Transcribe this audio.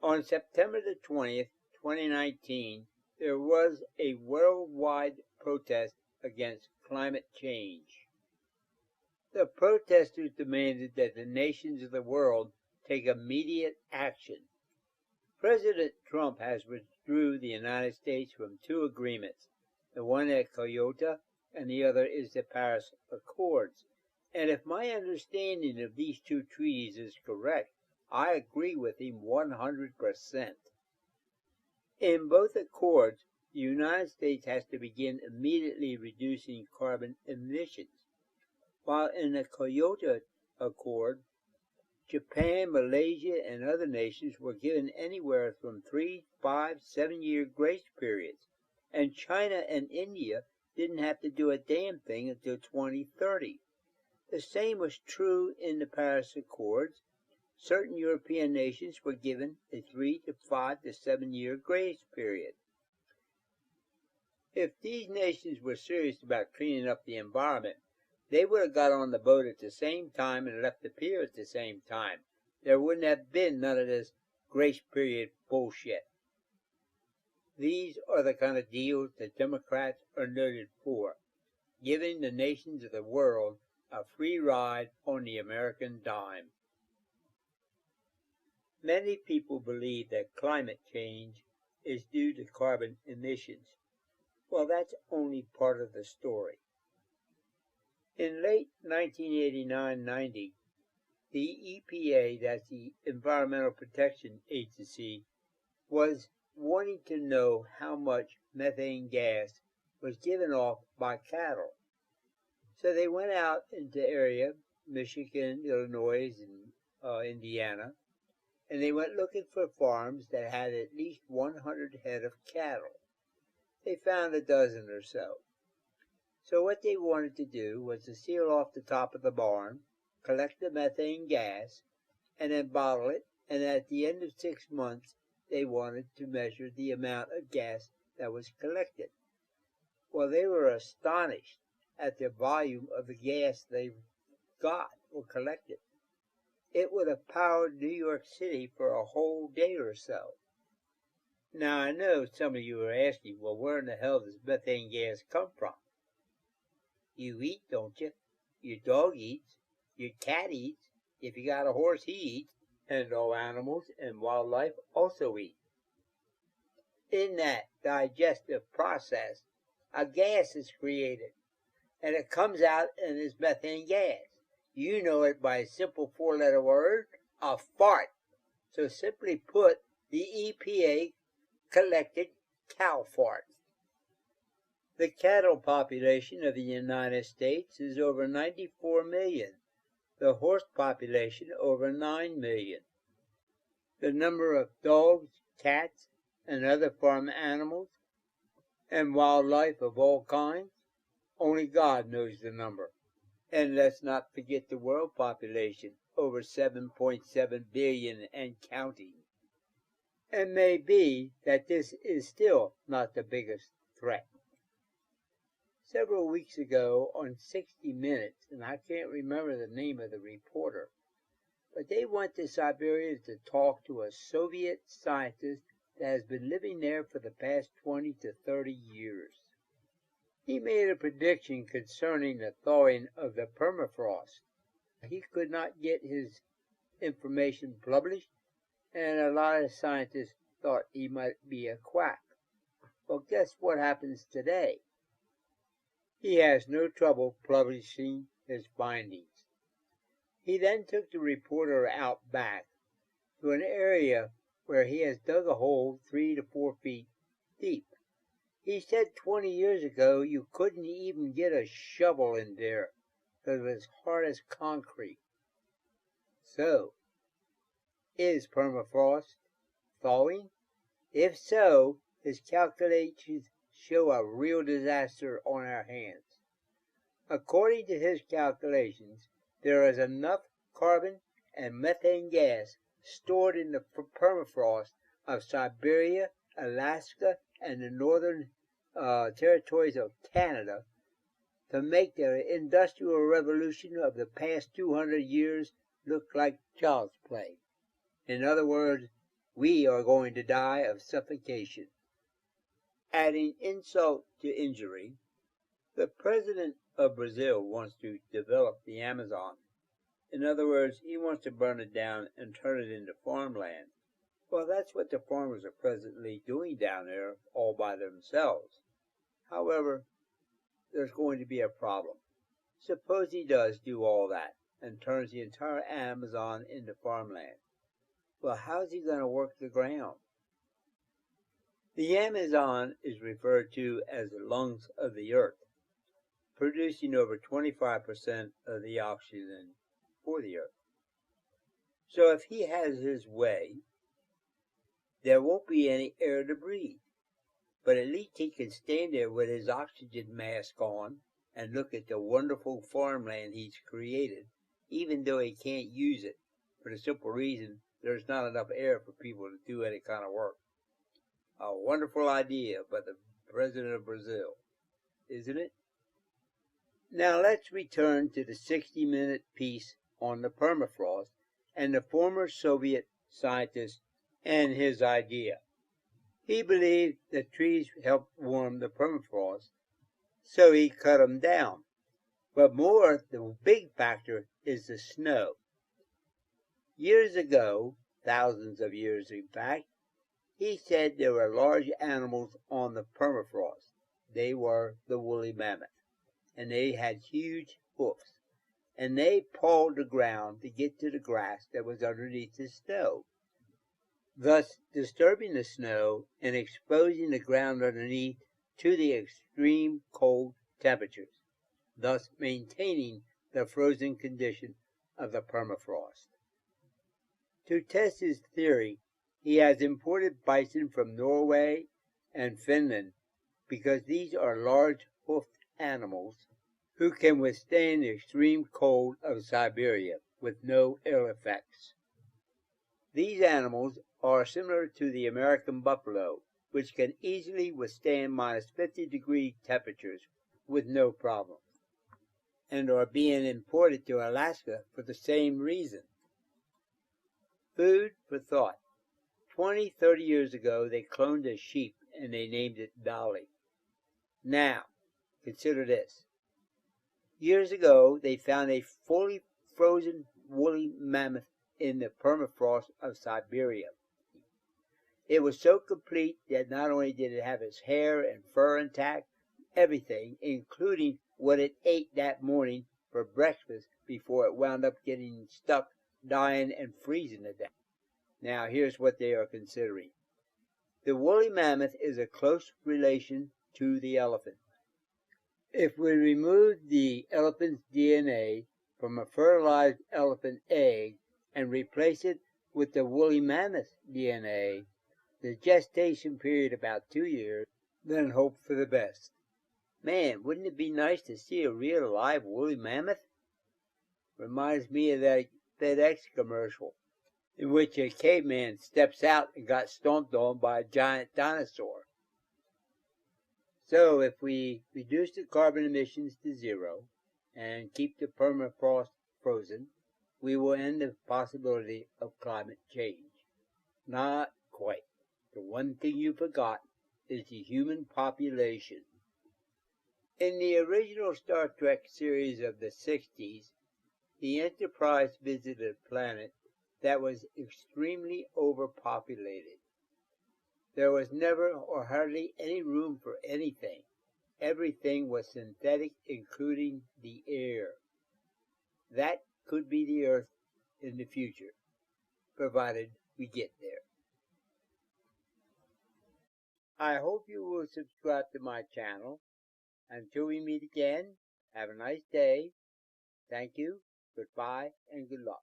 On September the 20th, 2019, there was a worldwide protest against climate change. The protesters demanded that the nations of the world take immediate action. President Trump has withdrew the United States from two agreements, the one at Kyoto and the other is the Paris Accords. And if my understanding of these two treaties is correct, I agree with him 100%. In both accords, the United States has to begin immediately reducing carbon emissions, while in the Kyoto Accord, Japan, Malaysia, and other nations were given anywhere from 3, 5, 7-year grace periods, and China and India didn't have to do a damn thing until 2030. The same was true in the Paris Accords. Certain European nations were given a 3 to 5 to 7-year grace period. If these nations were serious about cleaning up the environment, they would have got on the boat at the same time and left the pier at the same time. There wouldn't have been none of this grace period bullshit. These are the kind of deals that Democrats are noted for, giving the nations of the world a free ride on the American dime. Many people believe that climate change is due to carbon emissions. Well, that's only part of the story. In late 1989-90, the EPA, that's the Environmental Protection Agency, was wanting to know how much methane gas was given off by cattle. So they went out into area, Michigan, Illinois, and Indiana, and they went looking for farms that had at least 100 head of cattle. They found a dozen or so. So what they wanted to do was to seal off the top of the barn, collect the methane gas, and then bottle it, and at the end of 6 months, they wanted to measure the amount of gas that was collected. Well, they were astonished at the volume of the gas they got or collected. It would have powered New York City for a whole day or so. Now, I know some of you are asking, well, where in the hell does methane gas come from? You eat, don't you? Your dog eats. Your cat eats. If you got a horse, he eats. And all animals and wildlife also eat. In that digestive process, a gas is created. And it comes out and is methane gas. You know it by a simple 4-letter word, a fart. So simply put, the EPA collected cow farts. The cattle population of the United States is over 94 million. The horse population over 9 million. The number of dogs, cats, and other farm animals, and wildlife of all kinds, only God knows the number. And let's not forget the world population, over 7.7 billion and counting. It may be that this is still not the biggest threat. Several weeks ago on 60 Minutes, and I can't remember the name of the reporter, but they went to Siberia to talk to a Soviet scientist that has been living there for the past 20 to 30 years. He made a prediction concerning the thawing of the permafrost. He could not get his information published, and a lot of scientists thought he might be a quack. Well, guess what happens today? He has no trouble publishing his findings. He then took the reporter out back to an area where he has dug a hole 3 to 4 feet deep. He said 20 years ago you couldn't even get a shovel in there because it was hard as concrete. So, is permafrost thawing? If so, his calculations show a real disaster on our hands. According to his calculations, there is enough carbon and methane gas stored in the permafrost of Siberia, Alaska, and the northern territories of Canada to make the industrial revolution of the past 200 years look like child's play. In other words, we are going to die of suffocation. Adding insult to injury, the president of Brazil wants to develop the Amazon. In other words, he wants to burn it down and turn it into farmland. Well, that's what the farmers are presently doing down there all by themselves. However, there's going to be a problem. Suppose he does do all that and turns the entire Amazon into farmland. Well, how's he going to work the ground? The Amazon is referred to as the lungs of the earth, producing over 25% of the oxygen for the earth. So if he has his way, there won't be any air to breathe. But at least he can stand there with his oxygen mask on and look at the wonderful farmland he's created, even though he can't use it for the simple reason there's not enough air for people to do any kind of work. A wonderful idea by the president of Brazil, isn't it? Now let's return to the 60-minute piece on the permafrost and the former Soviet scientist and his idea. He believed that trees helped warm the permafrost, so he cut them down. But the big factor is the snow. Years ago, thousands of years in fact, he said there were large animals on the permafrost. They were the woolly mammoth, and they had huge hoofs, and they pawed the ground to get to the grass that was underneath the snow, thus disturbing the snow and exposing the ground underneath to the extreme cold temperatures, thus maintaining the frozen condition of the permafrost. To test his theory, he has imported bison from Norway and Finland because these are large hoofed animals who can withstand the extreme cold of Siberia with no ill effects. These animals are similar to the American buffalo, which can easily withstand minus 50-degree temperatures with no problem, and are being imported to Alaska for the same reason. Food for thought. 20-30 years ago, they cloned a sheep and they named it Dolly. Now, consider this. Years ago, they found a fully frozen woolly mammoth in the permafrost of Siberia. It was so complete that not only did it have its hair and fur intact, everything, including what it ate that morning for breakfast before it wound up getting stuck, dying, and freezing to death. Now, here's what they are considering. The woolly mammoth is a close relation to the elephant. If we remove the elephant's DNA from a fertilized elephant egg and replace it with the woolly mammoth DNA, the gestation period about 2 years, then hope for the best. Man, wouldn't it be nice to see a real live woolly mammoth? Reminds me of that FedEx commercial in which a caveman steps out and got stomped on by a giant dinosaur. So if we reduce the carbon emissions to zero and keep the permafrost frozen, we will end the possibility of climate change. Not quite. The one thing you forgot is the human population. In the original Star Trek series of the 60s, the Enterprise visited a planet that was extremely overpopulated. There was never or hardly any room for anything. Everything was synthetic, including the air. That could be the Earth in the future, provided we get there. I hope you will subscribe to my channel. Until we meet again, have a nice day. Thank you, goodbye, and good luck.